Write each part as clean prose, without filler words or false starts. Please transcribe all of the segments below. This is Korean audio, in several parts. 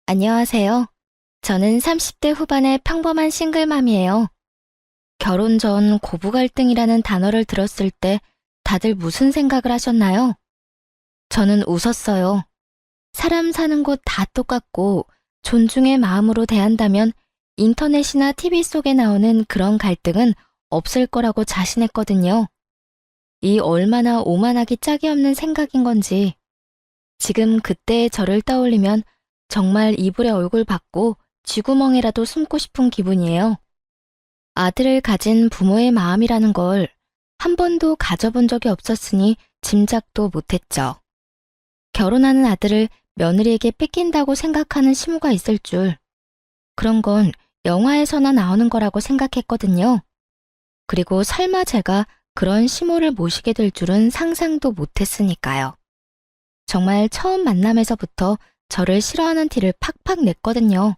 안녕하세요. 저는 30대 후반의 평범한 싱글맘이에요. 결혼 전 고부 갈등이라는 단어를 들었을 때 다들 무슨 생각을 하셨나요? 저는 웃었어요. 사람 사는 곳 다 똑같고 존중의 마음으로 대한다면 인터넷이나 TV 속에 나오는 그런 갈등은 없을 거라고 자신했거든요. 이 얼마나 오만하기 짝이 없는 생각인 건지 지금 그때의 저를 떠올리면 정말 이불에 얼굴 받고 쥐구멍에라도 숨고 싶은 기분이에요. 아들을 가진 부모의 마음이라는 걸 한 번도 가져본 적이 없었으니 짐작도 못했죠. 결혼하는 아들을 며느리에게 뺏긴다고 생각하는 시무가 있을 줄. 그런 건 영화에서나 나오는 거라고 생각했거든요. 그리고 설마 제가 그런 시무를 모시게 될 줄은 상상도 못했으니까요. 정말 처음 만남에서부터 저를 싫어하는 티를 팍팍 냈거든요.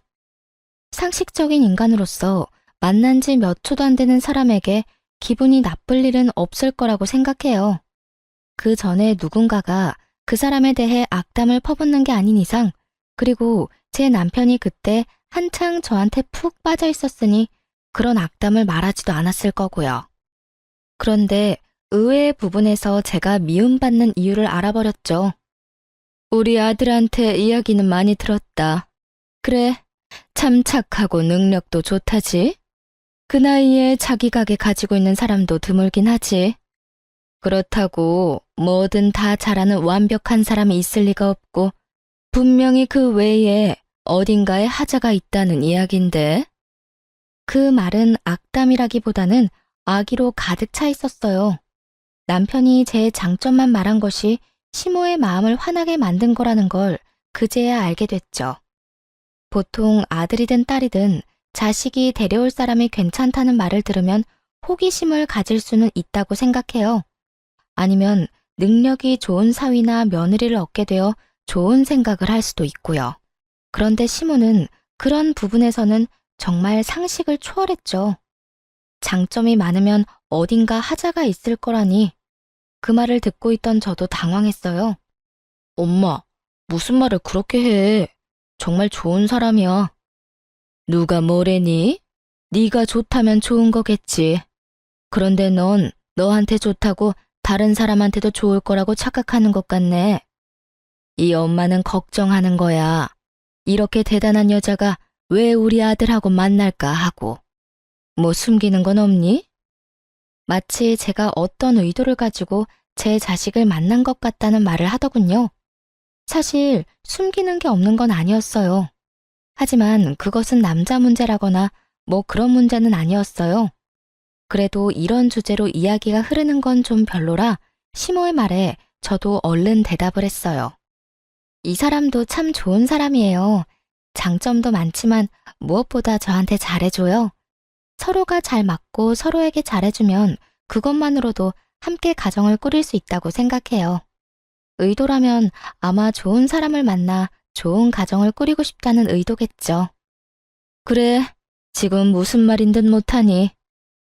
상식적인 인간으로서 만난 지 몇 초도 안 되는 사람에게 기분이 나쁠 일은 없을 거라고 생각해요. 그 전에 누군가가 그 사람에 대해 악담을 퍼붓는 게 아닌 이상, 그리고 제 남편이 그때 한창 저한테 푹 빠져 있었으니 그런 악담을 말하지도 않았을 거고요. 그런데 의외의 부분에서 제가 미움받는 이유를 알아버렸죠. 우리 아들한테 이야기는 많이 들었다. 그래, 참 착하고 능력도 좋다지. 그 나이에 자기 가게 가지고 있는 사람도 드물긴 하지. 그렇다고 뭐든 다 잘하는 완벽한 사람이 있을 리가 없고 분명히 그 외에 어딘가에 하자가 있다는 이야긴데. 그 말은 악담이라기보다는 악의로 가득 차 있었어요. 남편이 제 장점만 말한 것이 시모의 마음을 화나게 만든 거라는 걸 그제야 알게 됐죠. 보통 아들이든 딸이든 자식이 데려올 사람이 괜찮다는 말을 들으면 호기심을 가질 수는 있다고 생각해요. 아니면 능력이 좋은 사위나 며느리를 얻게 되어 좋은 생각을 할 수도 있고요. 그런데 시모는 그런 부분에서는 정말 상식을 초월했죠. 장점이 많으면 어딘가 하자가 있을 거라니. 그 말을 듣고 있던 저도 당황했어요. 엄마, 무슨 말을 그렇게 해? 정말 좋은 사람이야. 누가 뭐래니? 네가 좋다면 좋은 거겠지. 그런데 넌 너한테 좋다고 다른 사람한테도 좋을 거라고 착각하는 것 같네. 이 엄마는 걱정하는 거야. 이렇게 대단한 여자가 왜 우리 아들하고 만날까 하고. 뭐 숨기는 건 없니? 마치 제가 어떤 의도를 가지고 제 자식을 만난 것 같다는 말을 하더군요. 사실 숨기는 게 없는 건 아니었어요. 하지만 그것은 남자 문제라거나 뭐 그런 문제는 아니었어요. 그래도 이런 주제로 이야기가 흐르는 건 좀 별로라 시모의 말에 저도 얼른 대답을 했어요. 이 사람도 참 좋은 사람이에요. 장점도 많지만 무엇보다 저한테 잘해줘요. 서로가 잘 맞고 서로에게 잘해주면 그것만으로도 함께 가정을 꾸릴 수 있다고 생각해요. 의도라면 아마 좋은 사람을 만나 좋은 가정을 꾸리고 싶다는 의도겠죠. 그래, 지금 무슨 말인 듯 못하니.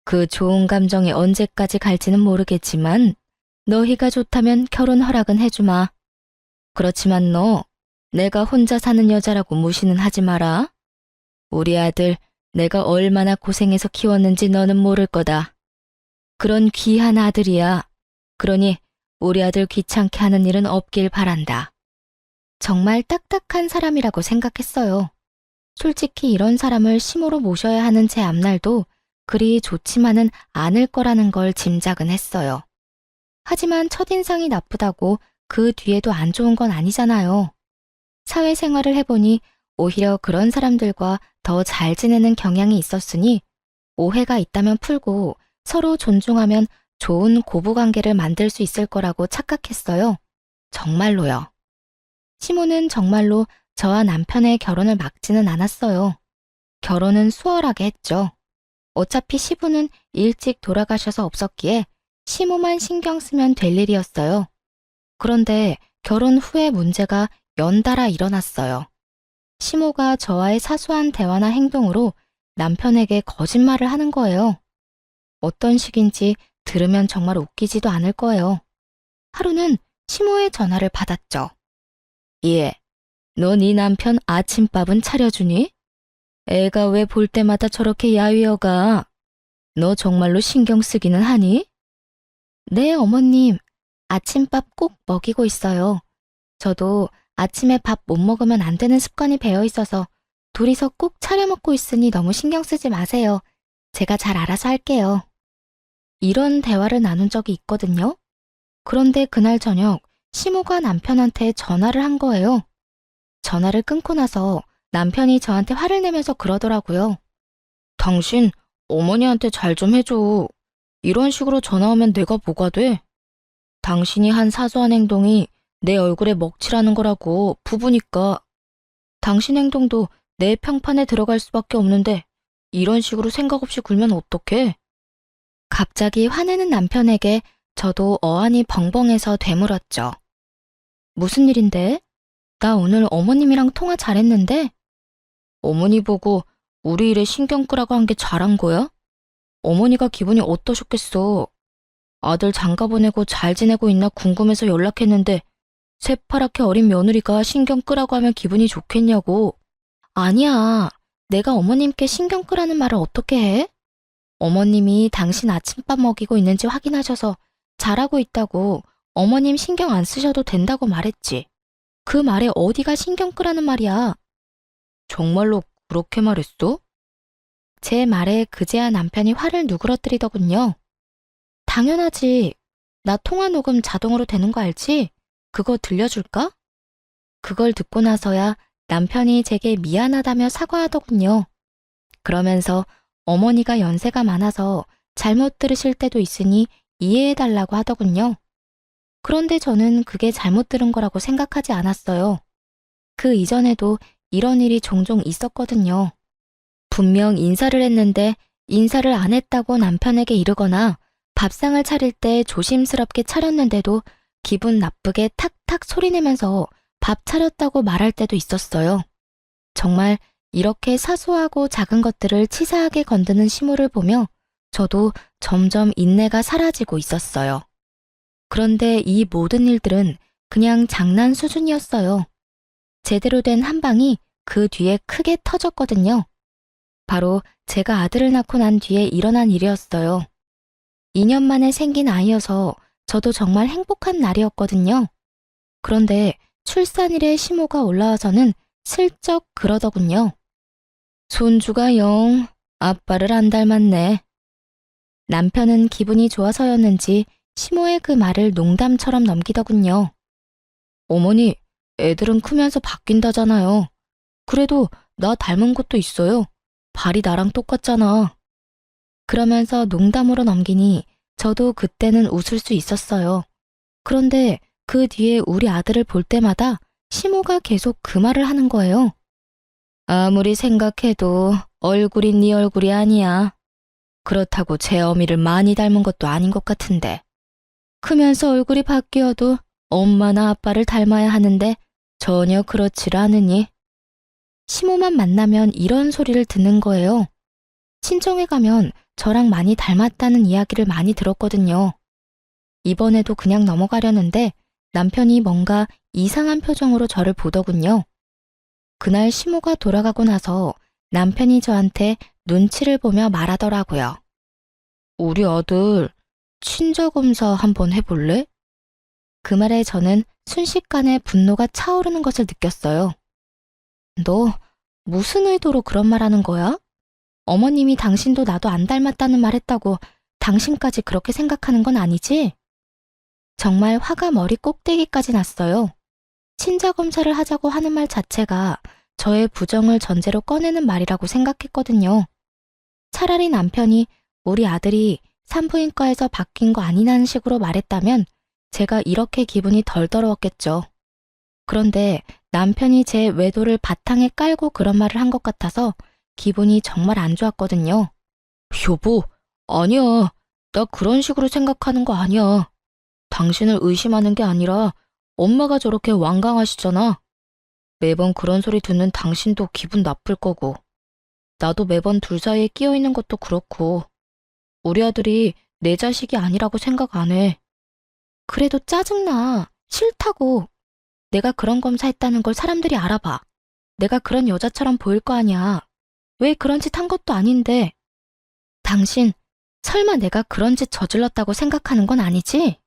그 좋은 감정이 언제까지 갈지는 모르겠지만 너희가 좋다면 결혼 허락은 해주마. 그렇지만 너 내가 혼자 사는 여자라고 무시는 하지 마라. 우리 아들 내가 얼마나 고생해서 키웠는지 너는 모를 거다. 그런 귀한 아들이야. 그러니 우리 아들 귀찮게 하는 일은 없길 바란다. 정말 딱딱한 사람이라고 생각했어요. 솔직히 이런 사람을 시모로 모셔야 하는 제 앞날도 그리 좋지만은 않을 거라는 걸 짐작은 했어요. 하지만 첫인상이 나쁘다고 그 뒤에도 안 좋은 건 아니잖아요. 사회생활을 해보니 오히려 그런 사람들과 더 잘 지내는 경향이 있었으니 오해가 있다면 풀고 서로 존중하면 좋은 고부관계를 만들 수 있을 거라고 착각했어요. 정말로요. 시모는 정말로 저와 남편의 결혼을 막지는 않았어요. 결혼은 수월하게 했죠. 어차피 시부는 일찍 돌아가셔서 없었기에 시모만 신경 쓰면 될 일이었어요. 그런데 결혼 후에 문제가 연달아 일어났어요. 시모가 저와의 사소한 대화나 행동으로 남편에게 거짓말을 하는 거예요. 어떤 식인지 들으면 정말 웃기지도 않을 거예요. 하루는 시모의 전화를 받았죠. 예, 너 네 남편 아침밥은 차려주니? 애가 왜 볼 때마다 저렇게 야위어가? 너 정말로 신경 쓰기는 하니? 네, 어머님. 아침밥 꼭 먹이고 있어요. 저도 아침에 밥 못 먹으면 안 되는 습관이 배어 있어서 둘이서 꼭 차려 먹고 있으니 너무 신경 쓰지 마세요. 제가 잘 알아서 할게요. 이런 대화를 나눈 적이 있거든요. 그런데 그날 저녁 시모가 남편한테 전화를 한 거예요. 전화를 끊고 나서 남편이 저한테 화를 내면서 그러더라고요. 당신 어머니한테 잘 좀 해줘. 이런 식으로 전화 오면 내가 뭐가 돼? 당신이 한 사소한 행동이 내 얼굴에 먹칠하는 거라고 부부니까. 당신 행동도 내 평판에 들어갈 수밖에 없는데 이런 식으로 생각 없이 굴면 어떡해? 갑자기 화내는 남편에게 저도 어안이 벙벙해서 되물었죠. 무슨 일인데? 나 오늘 어머님이랑 통화 잘했는데? 어머니 보고 우리 일에 신경 끄라고 한 게 잘한 거야? 어머니가 기분이 어떠셨겠어? 아들 장가 보내고 잘 지내고 있나 궁금해서 연락했는데 새파랗게 어린 며느리가 신경 끄라고 하면 기분이 좋겠냐고. 아니야. 내가 어머님께 신경 끄라는 말을 어떻게 해? 어머님이 당신 아침밥 먹이고 있는지 확인하셔서 잘하고 있다고 어머님 신경 안 쓰셔도 된다고 말했지. 그 말에 어디가 신경 끄라는 말이야. 정말로 그렇게 말했어? 제 말에 그제야 남편이 화를 누그러뜨리더군요. 당연하지. 나 통화 녹음 자동으로 되는 거 알지? 그거 들려줄까? 그걸 듣고 나서야 남편이 제게 미안하다며 사과하더군요. 그러면서 어머니가 연세가 많아서 잘못 들으실 때도 있으니 이해해달라고 하더군요. 그런데 저는 그게 잘못 들은 거라고 생각하지 않았어요. 그 이전에도 이런 일이 종종 있었거든요. 분명 인사를 했는데 인사를 안 했다고 남편에게 이르거나 밥상을 차릴 때 조심스럽게 차렸는데도 기분 나쁘게 탁탁 소리내면서 밥 차렸다고 말할 때도 있었어요. 정말 이렇게 사소하고 작은 것들을 치사하게 건드는 시모를 보며 저도 점점 인내가 사라지고 있었어요. 그런데 이 모든 일들은 그냥 장난 수준이었어요. 제대로 된 한 방이 그 뒤에 크게 터졌거든요. 바로 제가 아들을 낳고 난 뒤에 일어난 일이었어요. 2년 만에 생긴 아이여서 저도 정말 행복한 날이었거든요. 그런데 출산일에 시모가 올라와서는 슬쩍 그러더군요. 손주가 영 아빠를 안 닮았네. 남편은 기분이 좋아서였는지 시모의 그 말을 농담처럼 넘기더군요. 어머니, 애들은 크면서 바뀐다잖아요. 그래도 나 닮은 것도 있어요. 발이 나랑 똑같잖아. 그러면서 농담으로 넘기니 저도 그때는 웃을 수 있었어요. 그런데 그 뒤에 우리 아들을 볼 때마다 시모가 계속 그 말을 하는 거예요. 아무리 생각해도 얼굴이 네 얼굴이 아니야. 그렇다고 제 어미를 많이 닮은 것도 아닌 것 같은데. 크면서 얼굴이 바뀌어도 엄마나 아빠를 닮아야 하는데 전혀 그렇지를 않으니. 시모만 만나면 이런 소리를 듣는 거예요. 친정에 가면 저랑 많이 닮았다는 이야기를 많이 들었거든요. 이번에도 그냥 넘어가려는데 남편이 뭔가 이상한 표정으로 저를 보더군요. 그날 시모가 돌아가고 나서 남편이 저한테 눈치를 보며 말하더라고요. 우리 아들 친자검사 한번 해볼래? 그 말에 저는 순식간에 분노가 차오르는 것을 느꼈어요. 너 무슨 의도로 그런 말 하는 거야? 어머님이 당신도 나도 안 닮았다는 말 했다고 당신까지 그렇게 생각하는 건 아니지? 정말 화가 머리 꼭대기까지 났어요. 친자검사를 하자고 하는 말 자체가 저의 부정을 전제로 꺼내는 말이라고 생각했거든요. 차라리 남편이 우리 아들이 산부인과에서 바뀐 거 아니냐는 식으로 말했다면 제가 이렇게 기분이 덜 더러웠겠죠. 그런데 남편이 제 외도를 바탕에 깔고 그런 말을 한 것 같아서 기분이 정말 안 좋았거든요. 여보, 아니야. 나 그런 식으로 생각하는 거 아니야. 당신을 의심하는 게 아니라 엄마가 저렇게 완강하시잖아. 매번 그런 소리 듣는 당신도 기분 나쁠 거고. 나도 매번 둘 사이에 끼어 있는 것도 그렇고. 우리 아들이 내 자식이 아니라고 생각 안 해. 그래도 짜증나. 싫다고. 내가 그런 검사했다는 걸 사람들이 알아봐. 내가 그런 여자처럼 보일 거 아니야. 왜 그런 짓 한 것도 아닌데. 당신, 설마 내가 그런 짓 저질렀다고 생각하는 건 아니지?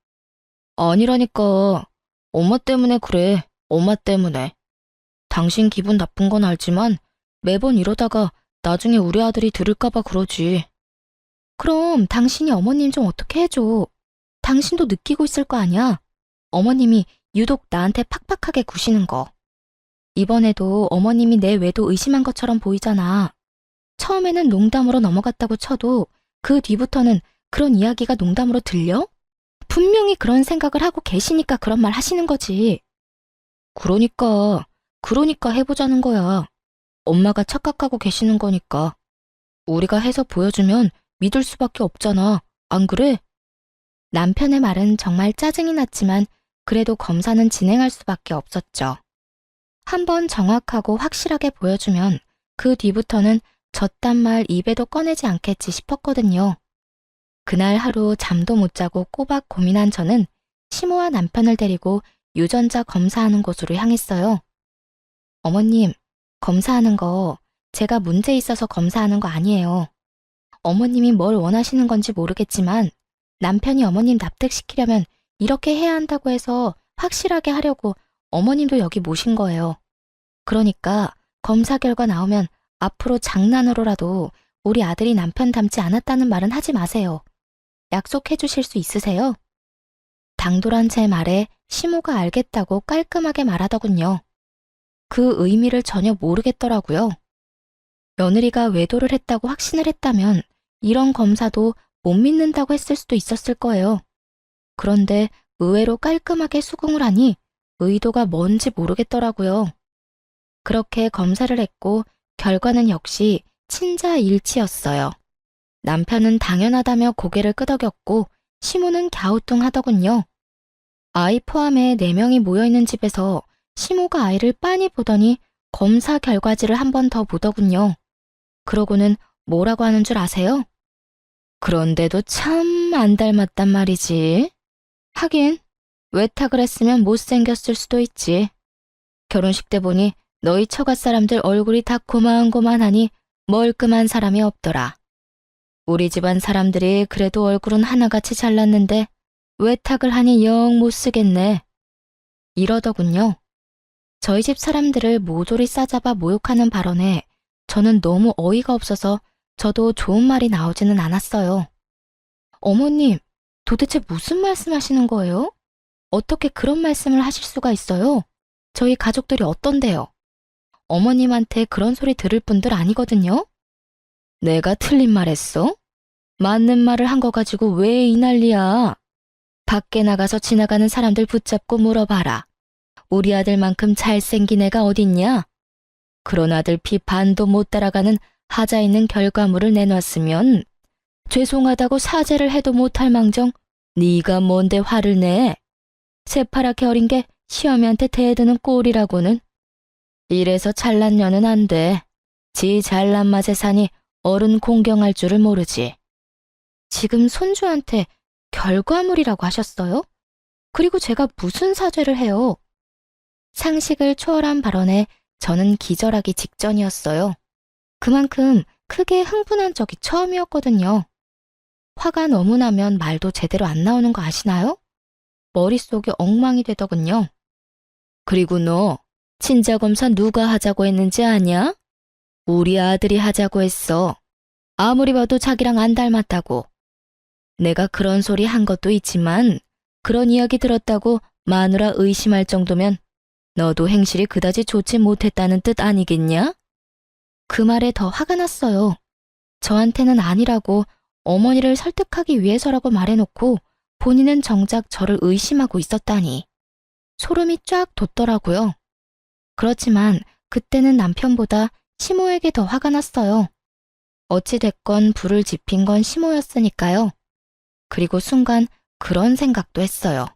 아니라니까. 엄마 때문에 그래. 엄마 때문에. 당신 기분 나쁜 건 알지만 매번 이러다가 나중에 우리 아들이 들을까봐 그러지. 그럼 당신이 어머님 좀 어떻게 해줘. 당신도 느끼고 있을 거 아니야. 어머님이 유독 나한테 팍팍하게 구시는 거. 이번에도 어머님이 내 외도 의심한 것처럼 보이잖아. 처음에는 농담으로 넘어갔다고 쳐도 그 뒤부터는 그런 이야기가 농담으로 들려? 분명히 그런 생각을 하고 계시니까 그런 말 하시는 거지. 그러니까 해보자는 거야. 엄마가 착각하고 계시는 거니까. 우리가 해서 보여주면 믿을 수밖에 없잖아. 안 그래? 남편의 말은 정말 짜증이 났지만 그래도 검사는 진행할 수밖에 없었죠. 한번 정확하고 확실하게 보여주면 그 뒤부터는 저딴 말 입에도 꺼내지 않겠지 싶었거든요. 그날 하루 잠도 못 자고 꼬박 고민한 저는 시모와 남편을 데리고 유전자 검사하는 곳으로 향했어요. 어머님, 검사하는 거 제가 문제 있어서 검사하는 거 아니에요. 어머님이 뭘 원하시는 건지 모르겠지만 남편이 어머님 납득시키려면 이렇게 해야 한다고 해서 확실하게 하려고 어머님도 여기 모신 거예요. 그러니까 검사 결과 나오면 앞으로 장난으로라도 우리 아들이 남편 닮지 않았다는 말은 하지 마세요. 약속해 주실 수 있으세요? 당돌한 제 말에 시모가 알겠다고 깔끔하게 말하더군요. 그 의미를 전혀 모르겠더라고요. 며느리가 외도를 했다고 확신을 했다면 이런 검사도 못 믿는다고 했을 수도 있었을 거예요. 그런데 의외로 깔끔하게 수긍을 하니 의도가 뭔지 모르겠더라고요. 그렇게 검사를 했고 결과는 역시 친자일치였어요. 남편은 당연하다며 고개를 끄덕였고 시모는 갸우뚱하더군요. 아이 포함해 4명이 모여있는 집에서 시모가 아이를 빤히 보더니 검사 결과지를 한 번 더 보더군요. 그러고는 뭐라고 하는 줄 아세요? 그런데도 참 안 닮았단 말이지. 하긴 외탁을 했으면 못생겼을 수도 있지. 결혼식 때 보니 너희 처가 사람들 얼굴이 다 고만고만하니 멀끔한 사람이 없더라. 우리 집안 사람들이 그래도 얼굴은 하나같이 잘났는데 외탁을 하니 영 못쓰겠네. 이러더군요. 저희 집 사람들을 모조리 싸잡아 모욕하는 발언에 저는 너무 어이가 없어서 저도 좋은 말이 나오지는 않았어요. 어머님, 도대체 무슨 말씀하시는 거예요? 어떻게 그런 말씀을 하실 수가 있어요? 저희 가족들이 어떤데요? 어머님한테 그런 소리 들을 분들 아니거든요? 내가 틀린 말 했어? 맞는 말을 한 거 가지고 왜 이 난리야? 밖에 나가서 지나가는 사람들 붙잡고 물어봐라. 우리 아들만큼 잘생긴 애가 어딨냐? 그런 아들 피 반도 못 따라가는 하자 있는 결과물을 내놨으면 죄송하다고 사죄를 해도 못할 망정 네가 뭔데 화를 내? 새파랗게 어린 게 시어미한테 대드는 꼴이라고는. 이래서 잘난 년은 안 돼. 지 잘난 맛에 사니 어른 공경할 줄을 모르지. 지금 손주한테 결과물이라고 하셨어요? 그리고 제가 무슨 사죄를 해요? 상식을 초월한 발언에 저는 기절하기 직전이었어요. 그만큼 크게 흥분한 적이 처음이었거든요. 화가 너무 나면 말도 제대로 안 나오는 거 아시나요? 머릿속이 엉망이 되더군요. 그리고 너 친자검사 누가 하자고 했는지 아냐? 우리 아들이 하자고 했어. 아무리 봐도 자기랑 안 닮았다고. 내가 그런 소리 한 것도 있지만 그런 이야기 들었다고 마누라 의심할 정도면 너도 행실이 그다지 좋지 못했다는 뜻 아니겠냐? 그 말에 더 화가 났어요. 저한테는 아니라고 어머니를 설득하기 위해서라고 말해놓고 본인은 정작 저를 의심하고 있었다니. 소름이 쫙 돋더라고요. 그렇지만 그때는 남편보다 시모에게 더 화가 났어요. 어찌됐건 불을 지핀 건 시모였으니까요. 그리고 순간 그런 생각도 했어요.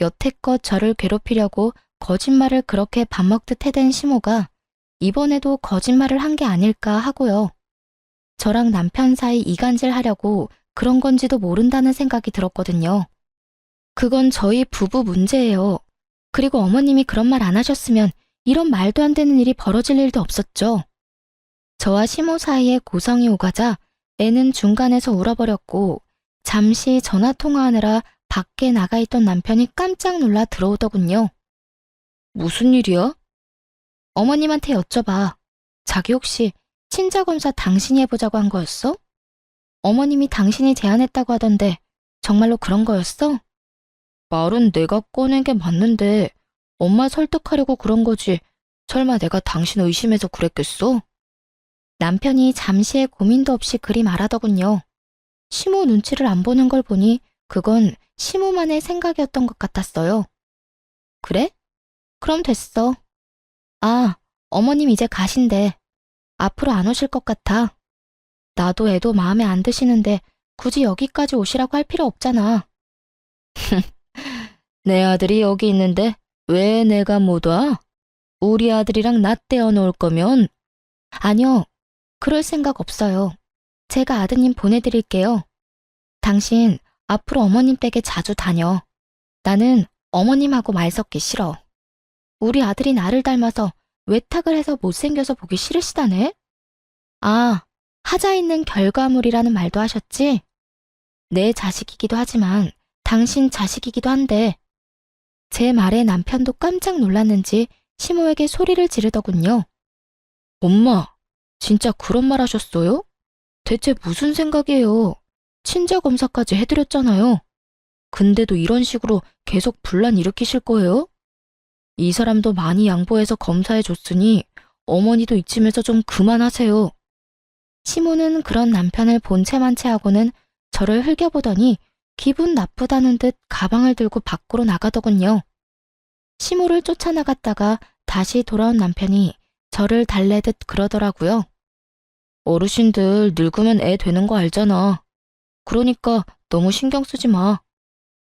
여태껏 저를 괴롭히려고 거짓말을 그렇게 밥 먹듯 해댄 시모가 이번에도 거짓말을 한 게 아닐까 하고요. 저랑 남편 사이 이간질 하려고 그런 건지도 모른다는 생각이 들었거든요. 그건 저희 부부 문제예요. 그리고 어머님이 그런 말 안 하셨으면 이런 말도 안 되는 일이 벌어질 일도 없었죠. 저와 시모 사이에 고성이 오가자 애는 중간에서 울어버렸고 잠시 전화 통화하느라 밖에 나가 있던 남편이 깜짝 놀라 들어오더군요. 무슨 일이야? 어머님한테 여쭤봐. 자기 혹시 친자검사 당신이 해보자고 한 거였어? 어머님이 당신이 제안했다고 하던데 정말로 그런 거였어? 말은 내가 꺼낸 게 맞는데 엄마 설득하려고 그런 거지. 설마 내가 당신 의심해서 그랬겠어? 남편이 잠시의 고민도 없이 그리 말하더군요. 시모 눈치를 안 보는 걸 보니 그건 시모만의 생각이었던 것 같았어요. 그래? 그럼 됐어. 아, 어머님 이제 가신대. 앞으로 안 오실 것 같아. 나도 애도 마음에 안 드시는데 굳이 여기까지 오시라고 할 필요 없잖아. 내 아들이 여기 있는데 왜 내가 못 와? 우리 아들이랑 나 떼어놓을 거면? 아니요, 그럴 생각 없어요. 제가 아드님 보내드릴게요. 당신 앞으로 어머님 댁에 자주 다녀. 나는 어머님하고 말 섞기 싫어. 우리 아들이 나를 닮아서 외탁을 해서 못생겨서 보기 싫으시다네? 아, 하자 있는 결과물이라는 말도 하셨지? 내 자식이기도 하지만 당신 자식이기도 한데 제 말에 남편도 깜짝 놀랐는지 시모에게 소리를 지르더군요. 엄마, 진짜 그런 말 하셨어요? 대체 무슨 생각이에요? 친자 검사까지 해드렸잖아요. 근데도 이런 식으로 계속 분란 일으키실 거예요? 이 사람도 많이 양보해서 검사해줬으니 어머니도 이쯤에서 좀 그만하세요. 시모는 그런 남편을 본체만체 하고는 저를 흘겨보더니 기분 나쁘다는 듯 가방을 들고 밖으로 나가더군요. 시모를 쫓아나갔다가 다시 돌아온 남편이 저를 달래듯 그러더라고요. 어르신들 늙으면 애 되는 거 알잖아. 그러니까 너무 신경 쓰지 마.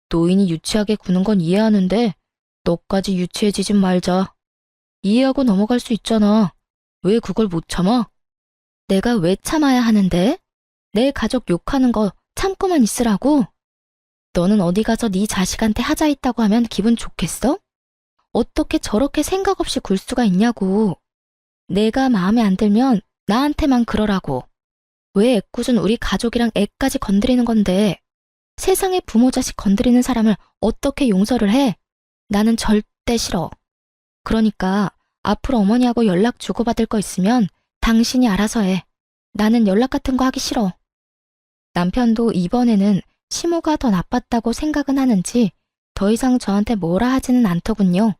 노인이 유치하게 구는 건 이해하는데 너까지 유치해지진 말자. 이해하고 넘어갈 수 있잖아. 왜 그걸 못 참아? 내가 왜 참아야 하는데? 내 가족 욕하는 거 참고만 있으라고? 너는 어디 가서 네 자식한테 하자 있다고 하면 기분 좋겠어? 어떻게 저렇게 생각 없이 굴 수가 있냐고. 내가 마음에 안 들면 나한테만 그러라고. 왜 애꿎은 우리 가족이랑 애까지 건드리는 건데 세상에 부모 자식 건드리는 사람을 어떻게 용서를 해? 나는 절대 싫어. 그러니까 앞으로 어머니하고 연락 주고받을 거 있으면 당신이 알아서 해. 나는 연락 같은 거 하기 싫어. 남편도 이번에는 시모가 더 나빴다고 생각은 하는지 더 이상 저한테 뭐라 하지는 않더군요.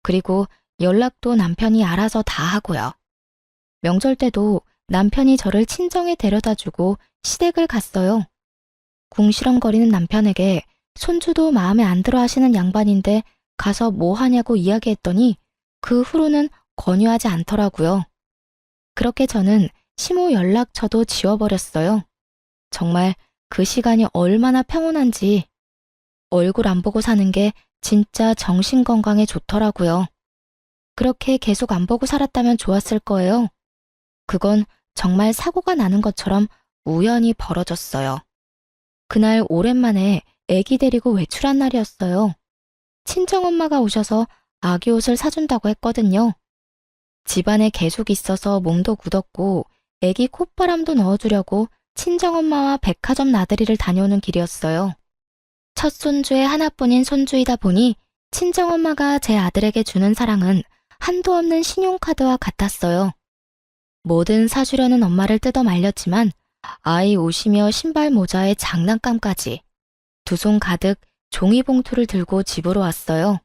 그리고 연락도 남편이 알아서 다 하고요. 명절 때도 남편이 저를 친정에 데려다주고 시댁을 갔어요. 궁시렁거리는 남편에게 손주도 마음에 안 들어 하시는 양반인데 가서 뭐 하냐고 이야기했더니 그 후로는 권유하지 않더라고요. 그렇게 저는 시모 연락처도 지워버렸어요. 정말 그 시간이 얼마나 평온한지 얼굴 안 보고 사는 게 진짜 정신 건강에 좋더라고요. 그렇게 계속 안 보고 살았다면 좋았을 거예요. 그건 정말 사고가 나는 것처럼 우연히 벌어졌어요. 그날 오랜만에 애기 데리고 외출한 날이었어요. 친정엄마가 오셔서 아기 옷을 사준다고 했거든요. 집안에 계속 있어서 몸도 굳었고 애기 콧바람도 넣어주려고 친정엄마와 백화점 나들이를 다녀오는 길이었어요. 첫 손주의 하나뿐인 손주이다 보니 친정엄마가 제 아들에게 주는 사랑은 한도 없는 신용카드와 같았어요. 뭐든 사주려는 엄마를 뜯어 말렸지만 아이 옷이며 신발 모자에 장난감까지 두 손 가득 종이봉투를 들고 집으로 왔어요.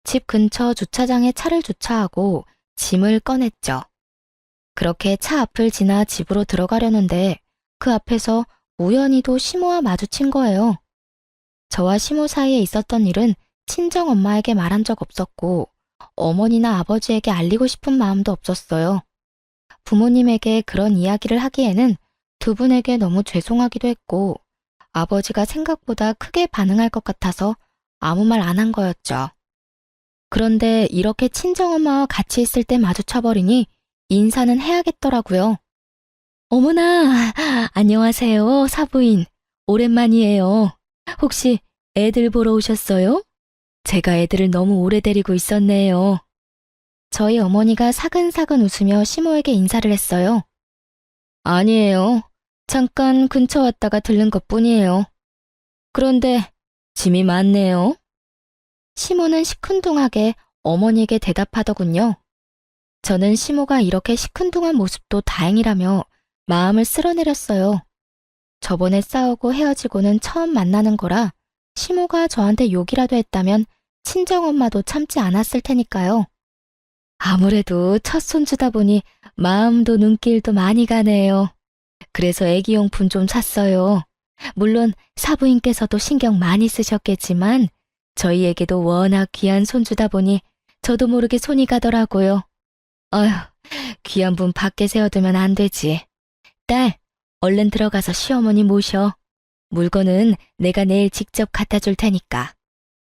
집 근처 주차장에 차를 주차하고 짐을 꺼냈죠. 그렇게 차 앞을 지나 집으로 들어가려는데 그 앞에서 우연히도 시모와 마주친 거예요. 저와 시모 사이에 있었던 일은 친정엄마에게 말한 적 없었고 어머니나 아버지에게 알리고 싶은 마음도 없었어요. 부모님에게 그런 이야기를 하기에는 두 분에게 너무 죄송하기도 했고 아버지가 생각보다 크게 반응할 것 같아서 아무 말 안 한 거였죠. 그런데 이렇게 친정엄마와 같이 있을 때 마주쳐버리니 인사는 해야겠더라고요. 어머나, 안녕하세요, 사부인. 오랜만이에요. 혹시 애들 보러 오셨어요? 제가 애들을 너무 오래 데리고 있었네요. 저희 어머니가 사근사근 웃으며 시모에게 인사를 했어요. 아니에요. 잠깐 근처 왔다가 들른 것뿐이에요. 그런데 짐이 많네요. 시모는 시큰둥하게 어머니에게 대답하더군요. 저는 시모가 이렇게 시큰둥한 모습도 다행이라며 마음을 쓸어내렸어요. 저번에 싸우고 헤어지고는 처음 만나는 거라 시모가 저한테 욕이라도 했다면 친정엄마도 참지 않았을 테니까요. 아무래도 첫 손주다 보니 마음도 눈길도 많이 가네요. 그래서 애기용품 좀 샀어요. 물론 사부인께서도 신경 많이 쓰셨겠지만 저희에게도 워낙 귀한 손주다 보니 저도 모르게 손이 가더라고요. 어휴, 귀한 분 밖에 세워두면 안 되지. 딸, 얼른 들어가서 시어머니 모셔. 물건은 내가 내일 직접 갖다 줄 테니까.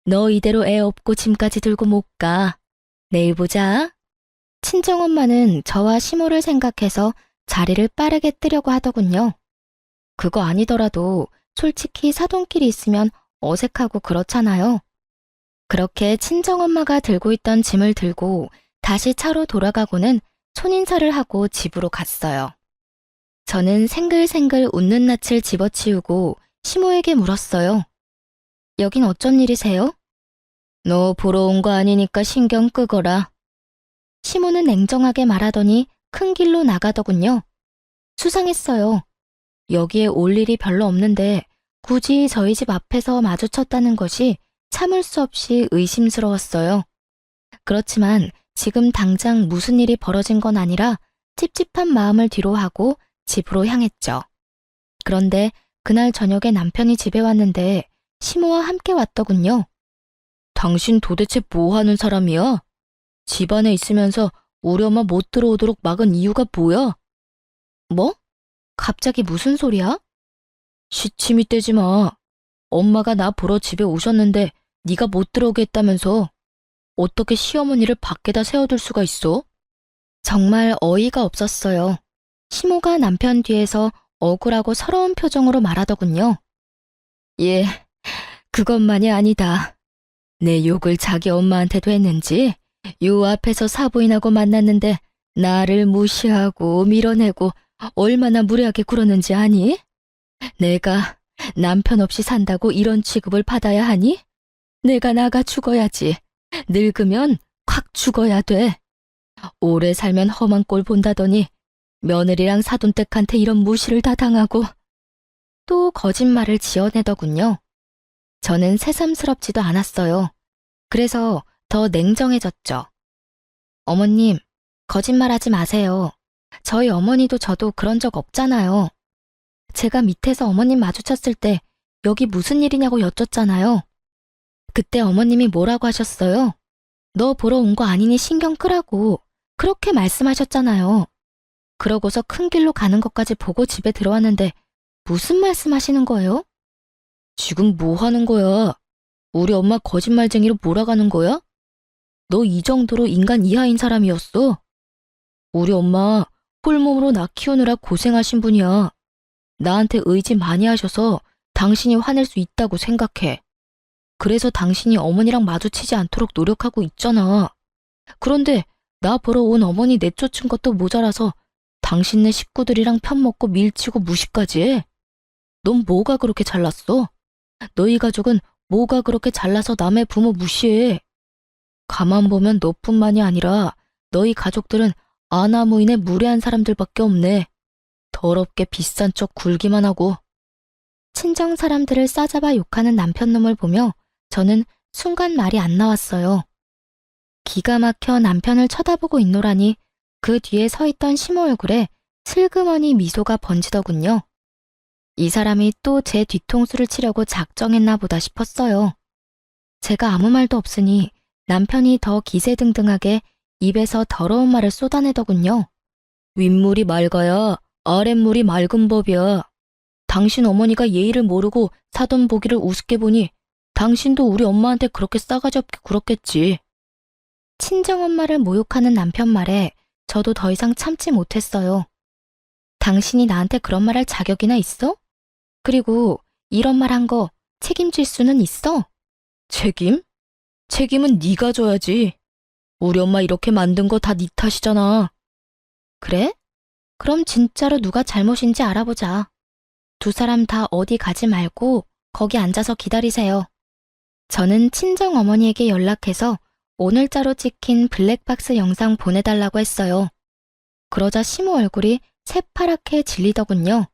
너 이대로 애 업고 짐까지 들고 못 가. 내일 보자. 친정엄마는 저와 시모를 생각해서 자리를 빠르게 뜨려고 하더군요. 그거 아니더라도 솔직히 사돈끼리 있으면 어색하고 그렇잖아요. 그렇게 친정엄마가 들고 있던 짐을 들고 다시 차로 돌아가고는 손인사를 하고 집으로 갔어요. 저는 생글생글 웃는 낯을 집어치우고 시모에게 물었어요. 여긴 어쩐 일이세요? 너 보러 온 거 아니니까 신경 끄거라. 시모는 냉정하게 말하더니 큰 길로 나가더군요. 수상했어요. 여기에 올 일이 별로 없는데 굳이 저희 집 앞에서 마주쳤다는 것이 참을 수 없이 의심스러웠어요. 그렇지만 지금 당장 무슨 일이 벌어진 건 아니라 찝찝한 마음을 뒤로하고 집으로 향했죠. 그런데 그날 저녁에 남편이 집에 왔는데 시모와 함께 왔더군요. 당신 도대체 뭐 하는 사람이야? 집 안에 있으면서 우리 엄마 못 들어오도록 막은 이유가 뭐야? 뭐? 갑자기 무슨 소리야? 시침이 떼지 마. 엄마가 나 보러 집에 오셨는데 네가 못 들어오게 했다면서 어떻게 시어머니를 밖에다 세워둘 수가 있어? 정말 어이가 없었어요. 시모가 남편 뒤에서 억울하고 서러운 표정으로 말하더군요. 예, 그것만이 아니다. 내 욕을 자기 엄마한테도 했는지 요 앞에서 사부인하고 만났는데 나를 무시하고 밀어내고 얼마나 무례하게 굴었는지 아니? 내가 남편 없이 산다고 이런 취급을 받아야 하니? 내가 나가 죽어야지. 늙으면 콱 죽어야 돼. 오래 살면 험한 꼴 본다더니 며느리랑 사돈댁한테 이런 무시를 다 당하고 또 거짓말을 지어내더군요. 저는 새삼스럽지도 않았어요. 그래서 더 냉정해졌죠. 어머님, 거짓말하지 마세요. 저희 어머니도 저도 그런 적 없잖아요. 제가 밑에서 어머님 마주쳤을 때 여기 무슨 일이냐고 여쭙잖아요. 그때 어머님이 뭐라고 하셨어요? 너 보러 온 거 아니니 신경 끄라고 그렇게 말씀하셨잖아요. 그러고서 큰 길로 가는 것까지 보고 집에 들어왔는데 무슨 말씀하시는 거예요? 지금 뭐 하는 거야? 우리 엄마 거짓말쟁이로 몰아가는 거야? 너 이 정도로 인간 이하인 사람이었어? 우리 엄마 홀몸으로 나 키우느라 고생하신 분이야. 나한테 의지 많이 하셔서 당신이 화낼 수 있다고 생각해. 그래서 당신이 어머니랑 마주치지 않도록 노력하고 있잖아. 그런데 나 보러 온 어머니 내쫓은 것도 모자라서 당신네 식구들이랑 편먹고 밀치고 무시까지 해. 넌 뭐가 그렇게 잘났어? 너희 가족은 뭐가 그렇게 잘나서 남의 부모 무시해? 가만 보면 너뿐만이 아니라 너희 가족들은 아나무인의 무례한 사람들밖에 없네. 더럽게 비싼 척 굴기만 하고. 친정 사람들을 싸잡아 욕하는 남편놈을 보며 저는 순간 말이 안 나왔어요. 기가 막혀 남편을 쳐다보고 있노라니 그 뒤에 서 있던 시모 얼굴에 슬그머니 미소가 번지더군요. 이 사람이 또 제 뒤통수를 치려고 작정했나 보다 싶었어요. 제가 아무 말도 없으니 남편이 더 기세등등하게 입에서 더러운 말을 쏟아내더군요. 윗물이 맑아야 아랫물이 맑은 법이야. 당신 어머니가 예의를 모르고 사돈 보기를 우습게 보니 당신도 우리 엄마한테 그렇게 싸가지 없게 굴었겠지. 친정엄마를 모욕하는 남편 말에 저도 더 이상 참지 못했어요. 당신이 나한테 그런 말 할 자격이나 있어? 그리고 이런 말 한 거 책임질 수는 있어? 책임? 책임은 네가 져야지. 우리 엄마 이렇게 만든 거 다 네 탓이잖아. 그래? 그럼 진짜로 누가 잘못인지 알아보자. 두 사람 다 어디 가지 말고 거기 앉아서 기다리세요. 저는 친정 어머니에게 연락해서 오늘자로 찍힌 블랙박스 영상 보내달라고 했어요. 그러자 시모 얼굴이 새파랗게 질리더군요.